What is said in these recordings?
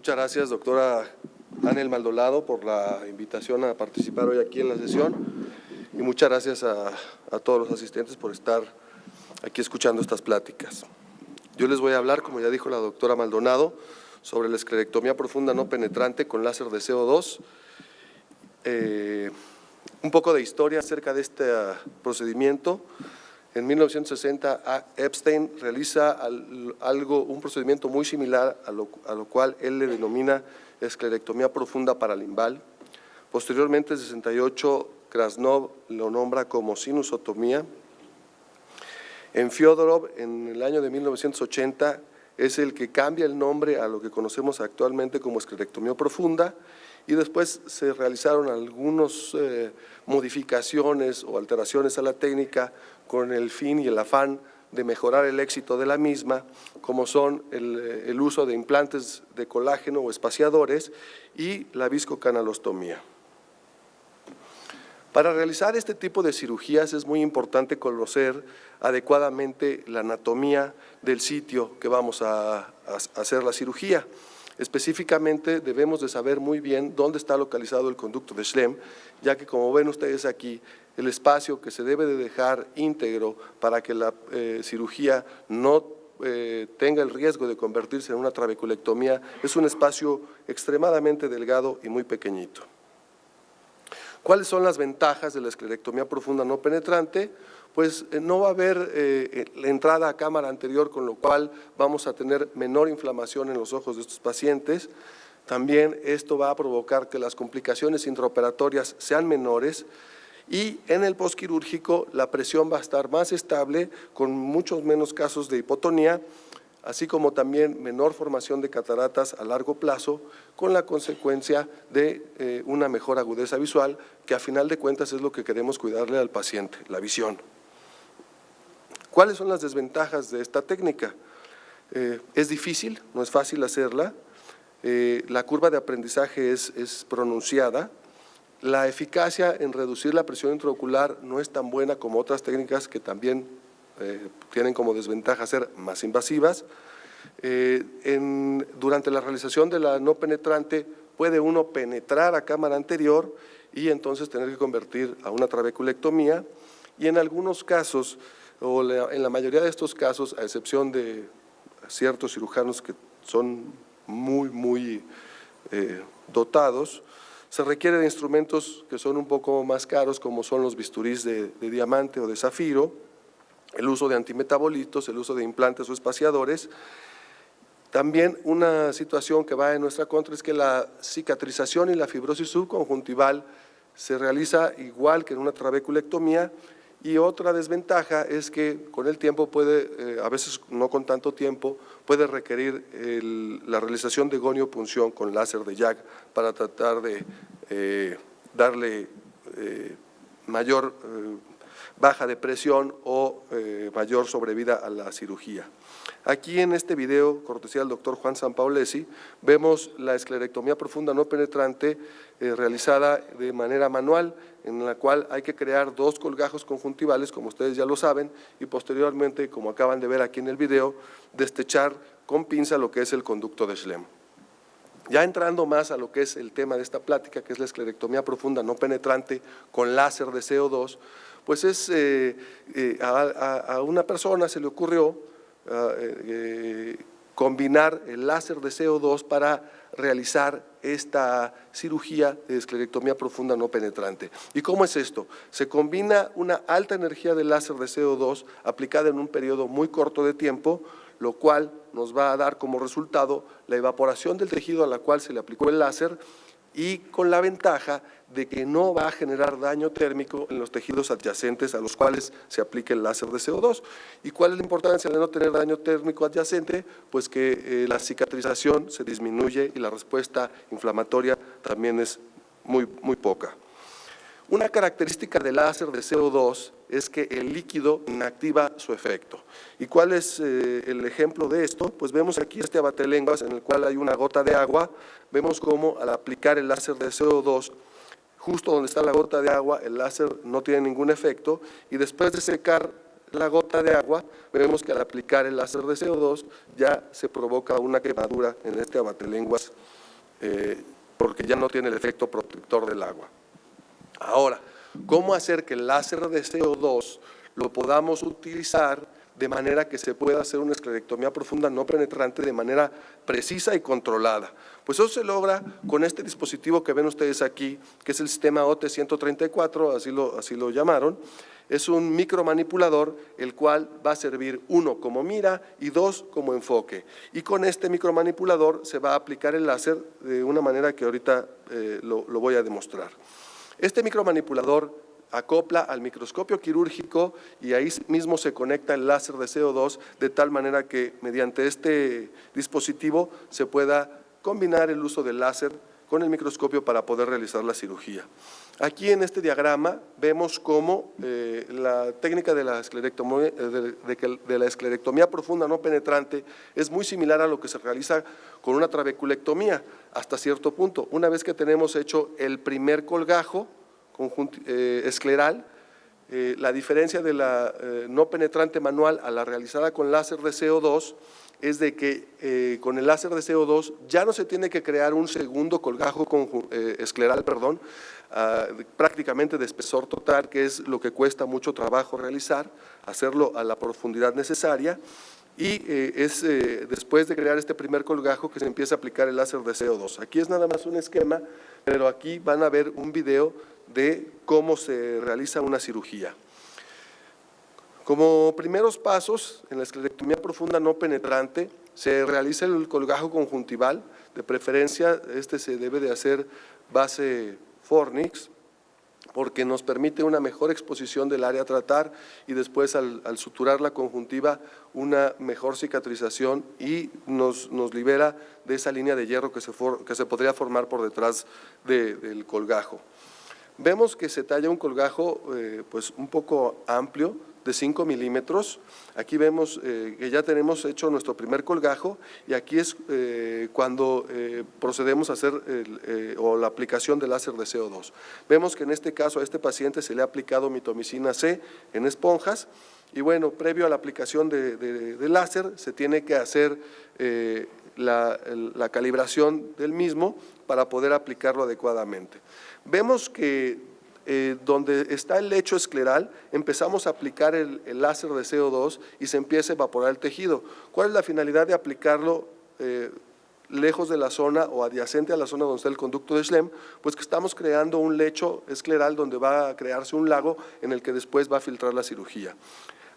Muchas gracias, doctora Anel Maldonado, por la invitación a participar hoy aquí en la sesión y muchas gracias a todos los asistentes por estar aquí escuchando estas pláticas. Yo les voy a hablar, como ya dijo la doctora Maldonado, sobre la esclerectomía profunda no penetrante con láser de CO2. Un poco de historia acerca de este procedimiento. En 1960, Epstein realiza un procedimiento muy similar a lo cual él le denomina esclerectomía profunda paralimbal. Posteriormente, en 68, Krasnov lo nombra como sinusotomía. En Fyodorov, en el año de 1980, es el que cambia el nombre a lo que conocemos actualmente como esclerectomía profunda, y después se realizaron algunas modificaciones o alteraciones a la técnica con el fin y el afán de mejorar el éxito de la misma, como son el uso de implantes de colágeno o espaciadores y la viscocanalostomía. Para realizar este tipo de cirugías es muy importante conocer adecuadamente la anatomía del sitio que vamos a hacer la cirugía. Específicamente debemos de saber muy bien dónde está localizado el conducto de Schlemm, ya que como ven ustedes aquí, el espacio que se debe de dejar íntegro para que la cirugía no tenga el riesgo de convertirse en una trabeculectomía es un espacio extremadamente delgado y muy pequeñito. ¿Cuáles son las ventajas de la esclerectomía profunda no penetrante? Pues no va a haber la entrada a cámara anterior, con lo cual vamos a tener menor inflamación en los ojos de estos pacientes. También esto va a provocar que las complicaciones intraoperatorias sean menores y en el postquirúrgico la presión va a estar más estable, con muchos menos casos de hipotonía, así como también menor formación de cataratas a largo plazo, con la consecuencia de una mejor agudeza visual, que a final de cuentas es lo que queremos cuidarle al paciente, la visión. ¿Cuáles son las desventajas de esta técnica? Es difícil, no es fácil hacerla, la curva de aprendizaje es pronunciada, la eficacia en reducir la presión intraocular no es tan buena como otras técnicas que también tienen como desventaja ser más invasivas. Durante la realización de la no penetrante puede uno penetrar a cámara anterior y entonces tener que convertir a una trabeculectomía, y en algunos casos, o en la mayoría de estos casos, a excepción de ciertos cirujanos que son muy dotados, se requiere de instrumentos que son un poco más caros, como son los bisturís de diamante o de zafiro, el uso de antimetabolitos, el uso de implantes o espaciadores. También una situación que va en nuestra contra es que la cicatrización y la fibrosis subconjuntival se realiza igual que en una trabeculectomía, y otra desventaja es que con el tiempo puede, a veces no con tanto tiempo, puede requerir la realización de goniopunción con láser de YAG para tratar de darle mayor baja de presión o mayor sobrevida a la cirugía. Aquí en este video, cortesía del doctor Juan Sampaolesi, vemos la esclerectomía profunda no penetrante realizada de manera manual, en la cual hay que crear 2 colgajos conjuntivales, como ustedes ya lo saben, y posteriormente, como acaban de ver aquí en el video, destechar con pinza lo que es el conducto de Schlemm. Ya entrando más a lo que es el tema de esta plática, que es la esclerectomía profunda no penetrante con láser de CO2, pues a una persona se le ocurrió combinar el láser de CO2 para realizar esta cirugía de esclerectomía profunda no penetrante. ¿Y cómo es esto? Se combina una alta energía de láser de CO2 aplicada en un periodo muy corto de tiempo, lo cual nos va a dar como resultado la evaporación del tejido a la cual se le aplicó el láser, y con la ventaja de que no va a generar daño térmico en los tejidos adyacentes a los cuales se aplica el láser de CO2. ¿Y cuál es la importancia de no tener daño térmico adyacente? Pues que la cicatrización se disminuye y la respuesta inflamatoria también es muy poca. Una característica del láser de CO2 es que el líquido inactiva su efecto. ¿Y cuál es el ejemplo de esto? Pues vemos aquí este abatelenguas en el cual hay una gota de agua. Vemos cómo al aplicar el láser de CO2, justo donde está la gota de agua, el láser no tiene ningún efecto, y después de secar la gota de agua, vemos que al aplicar el láser de CO2 ya se provoca una quemadura en este abatelenguas porque ya no tiene el efecto protector del agua. Ahora, ¿cómo hacer que el láser de CO2 lo podamos utilizar de manera que se pueda hacer una esclerectomía profunda no penetrante de manera precisa y controlada? Pues eso se logra con este dispositivo que ven ustedes aquí, que es el sistema OT134, así lo llamaron. Es un micromanipulador, el cual va a servir, 1, como mira y 2, como enfoque. Y con este micromanipulador se va a aplicar el láser de una manera que ahorita lo voy a demostrar. Este micromanipulador acopla al microscopio quirúrgico y ahí mismo se conecta el láser de CO2 de tal manera que mediante este dispositivo se pueda combinar el uso del láser con el microscopio para poder realizar la cirugía. Aquí en este diagrama vemos cómo la técnica de la esclerectomía profunda no penetrante es muy similar a lo que se realiza con una trabeculectomía hasta cierto punto. Una vez que tenemos hecho el primer colgajo escleral, la diferencia de la no penetrante manual a la realizada con láser de CO2 es de que con el láser de CO2 ya no se tiene que crear un segundo colgajo escleral, prácticamente de espesor total, que es lo que cuesta mucho trabajo realizar, hacerlo a la profundidad necesaria, y después de crear este primer colgajo que se empieza a aplicar el láser de CO2. Aquí es nada más un esquema, pero aquí van a ver un video de cómo se realiza una cirugía. Como primeros pasos en la esclerectomía profunda no penetrante, se realiza el colgajo conjuntival, de preferencia se debe de hacer base Fornix, porque nos permite una mejor exposición del área a tratar y después al suturar la conjuntiva una mejor cicatrización y nos libera de esa línea de hierro que se podría formar por detrás del colgajo. Vemos que se talla un colgajo pues un poco amplio, de 5 milímetros. Aquí vemos que ya tenemos hecho nuestro primer colgajo y aquí es cuando procedemos a hacer la aplicación del láser de CO2. Vemos que en este caso a este paciente se le ha aplicado mitomicina C en esponjas y bueno, previo a la aplicación del láser se tiene que hacer la calibración del mismo para poder aplicarlo adecuadamente. Vemos que donde está el lecho escleral, empezamos a aplicar el láser de CO2 y se empieza a evaporar el tejido. ¿Cuál es la finalidad de aplicarlo lejos de la zona o adyacente a la zona donde está el conducto de Schlemm? Pues que estamos creando un lecho escleral donde va a crearse un lago en el que después va a filtrar la cirugía.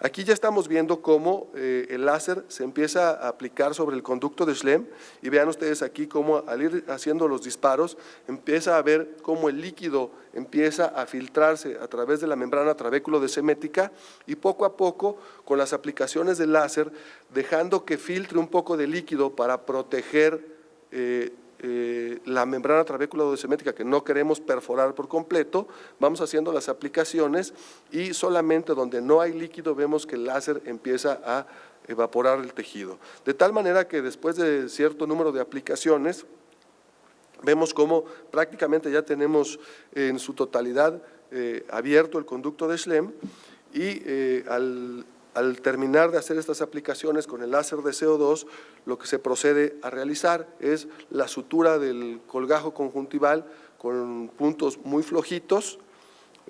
Aquí ya estamos viendo cómo el láser se empieza a aplicar sobre el conducto de Schlemm y vean ustedes aquí cómo al ir haciendo los disparos empieza a ver cómo el líquido empieza a filtrarse a través de la membrana trabéculo-desemética y poco a poco con las aplicaciones del láser dejando que filtre un poco de líquido para proteger la membrana trabéculo-desemética que no queremos perforar por completo, vamos haciendo las aplicaciones y solamente donde no hay líquido vemos que el láser empieza a evaporar el tejido. De tal manera que después de cierto número de aplicaciones, vemos cómo prácticamente ya tenemos en su totalidad abierto el conducto de Schlemm y al terminar de hacer estas aplicaciones con el láser de CO2, lo que se procede a realizar es la sutura del colgajo conjuntival con puntos muy flojitos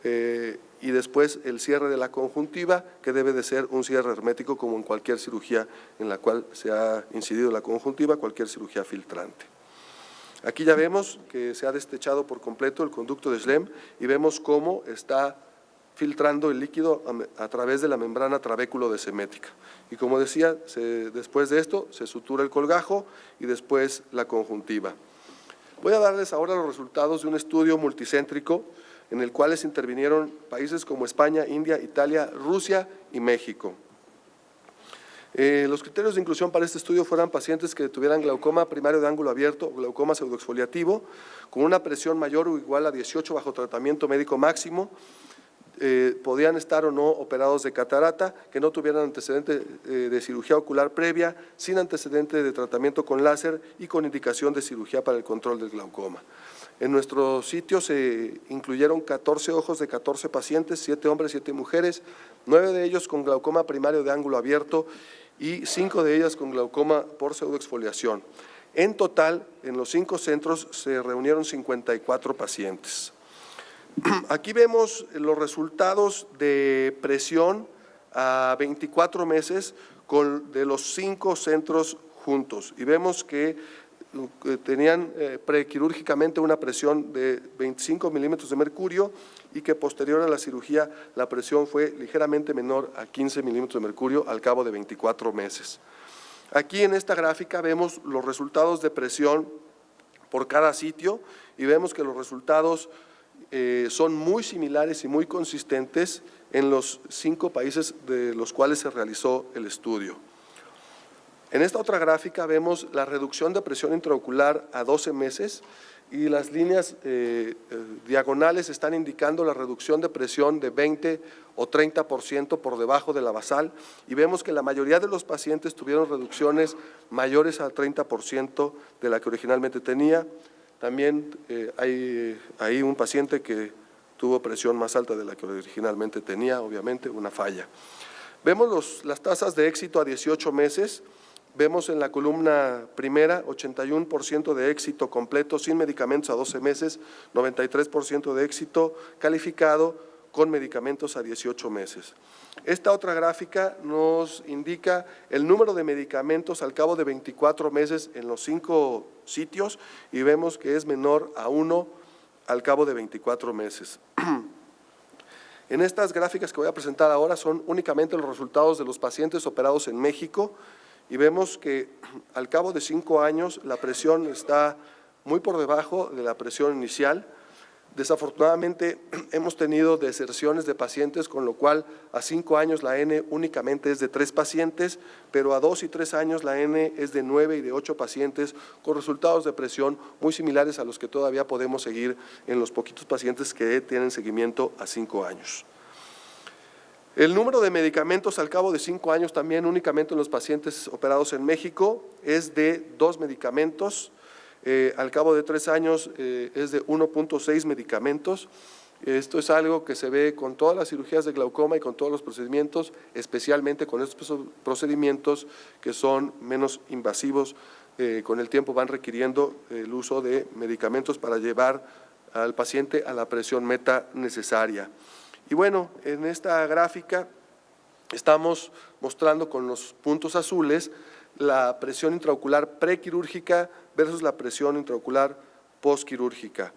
y después el cierre de la conjuntiva, que debe de ser un cierre hermético como en cualquier cirugía en la cual se ha incidido la conjuntiva, cualquier cirugía filtrante. Aquí ya vemos que se ha destechado por completo el conducto de Schlemm y vemos cómo está filtrando el líquido a través de la membrana trabéculo-desemética. Y como decía, después de esto se sutura el colgajo y después la conjuntiva. Voy a darles ahora los resultados de un estudio multicéntrico en el cual intervinieron países como España, India, Italia, Rusia y México. Los criterios de inclusión para este estudio fueran pacientes que tuvieran glaucoma primario de ángulo abierto o glaucoma pseudoexfoliativo con una presión mayor o igual a 18 bajo tratamiento médico máximo, podían estar o no operados de catarata, que no tuvieran antecedente de cirugía ocular previa, sin antecedente de tratamiento con láser y con indicación de cirugía para el control del glaucoma. En nuestro sitio se incluyeron 14 ojos de 14 pacientes, 7 hombres, 7 mujeres, 9 de ellos con glaucoma primario de ángulo abierto y 5 de ellas con glaucoma por pseudoexfoliación. En total, en los 5 centros se reunieron 54 pacientes. Aquí vemos los resultados de presión a 24 meses de los 5 centros juntos y vemos que tenían prequirúrgicamente una presión de 25 milímetros de mercurio y que posterior a la cirugía la presión fue ligeramente menor a 15 milímetros de mercurio al cabo de 24 meses. Aquí en esta gráfica vemos los resultados de presión por cada sitio y vemos que los resultados son muy similares y muy consistentes en los 5 países de los cuales se realizó el estudio. En esta otra gráfica vemos la reducción de presión intraocular a 12 meses y las líneas diagonales están indicando la reducción de presión de 20 o 30% por debajo de la basal y vemos que la mayoría de los pacientes tuvieron reducciones mayores al 30% de la que originalmente tenía. También hay un paciente que tuvo presión más alta de la que originalmente tenía, obviamente una falla. Vemos las tasas de éxito a 18 meses. Vemos en la columna primera 81% de éxito completo sin medicamentos a 12 meses, 93% de éxito calificado con medicamentos a 18 meses. Esta otra gráfica nos indica el número de medicamentos al cabo de 24 meses en los 5 sitios y vemos que es menor a 1 al cabo de 24 meses. En estas gráficas que voy a presentar ahora son únicamente los resultados de los pacientes operados en México y vemos que al cabo de 5 años la presión está muy por debajo de la presión inicial. Desafortunadamente hemos tenido deserciones de pacientes, con lo cual a 5 años la N únicamente es de 3 pacientes, pero a 2 y 3 años la N es de 9 y de 8 pacientes, con resultados de presión muy similares a los que todavía podemos seguir en los poquitos pacientes que tienen seguimiento a 5 años. El número de medicamentos al cabo de 5 años también únicamente en los pacientes operados en México es de 2 medicamentos. Al cabo de 3 años es de 1.6 medicamentos. Esto es algo que se ve con todas las cirugías de glaucoma y con todos los procedimientos, especialmente con estos procedimientos que son menos invasivos. Con el tiempo van requiriendo el uso de medicamentos para llevar al paciente a la presión meta necesaria. Y bueno, en esta gráfica estamos mostrando con los puntos azules la presión intraocular prequirúrgica versus la presión intraocular postquirúrgica.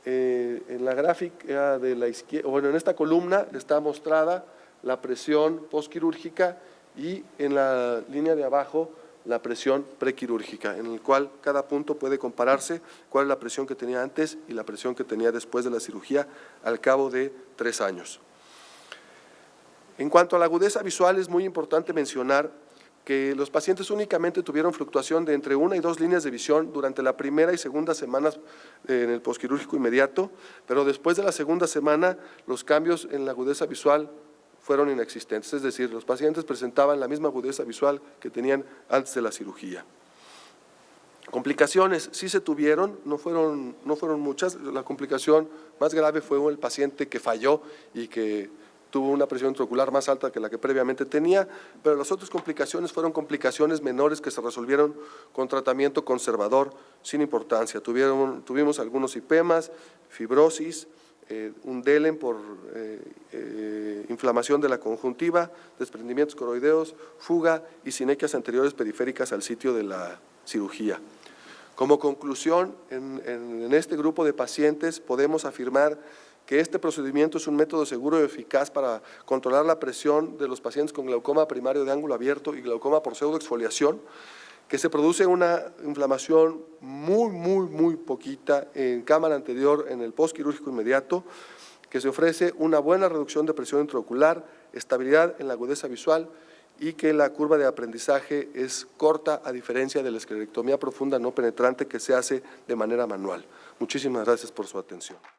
En la gráfica de la izquierda, bueno, en esta columna está mostrada la presión postquirúrgica y en la línea de abajo la presión prequirúrgica, en el cual cada punto puede compararse cuál es la presión que tenía antes y la presión que tenía después de la cirugía al cabo de 3 años. En cuanto a la agudeza visual, es muy importante mencionar que los pacientes únicamente tuvieron fluctuación de entre 1 y 2 líneas de visión durante la primera y segunda semanas en el posquirúrgico inmediato, pero después de la segunda semana los cambios en la agudeza visual fueron inexistentes, es decir, los pacientes presentaban la misma agudeza visual que tenían antes de la cirugía. Complicaciones sí se tuvieron, no fueron muchas. La complicación más grave fue el paciente que falló y que tuvo una presión intraocular más alta que la que previamente tenía, pero las otras complicaciones fueron complicaciones menores que se resolvieron con tratamiento conservador sin importancia. Tuvimos algunos hipemas, fibrosis, un DELEN por inflamación de la conjuntiva, desprendimientos coroideos, fuga y sinequias anteriores periféricas al sitio de la cirugía. Como conclusión, en este grupo de pacientes podemos afirmar que este procedimiento es un método seguro y eficaz para controlar la presión de los pacientes con glaucoma primario de ángulo abierto y glaucoma por pseudoexfoliación, que se produce una inflamación muy poquita en cámara anterior en el postquirúrgico inmediato, que se ofrece una buena reducción de presión intraocular, estabilidad en la agudeza visual y que la curva de aprendizaje es corta a diferencia de la esclerectomía profunda no penetrante que se hace de manera manual. Muchísimas gracias por su atención.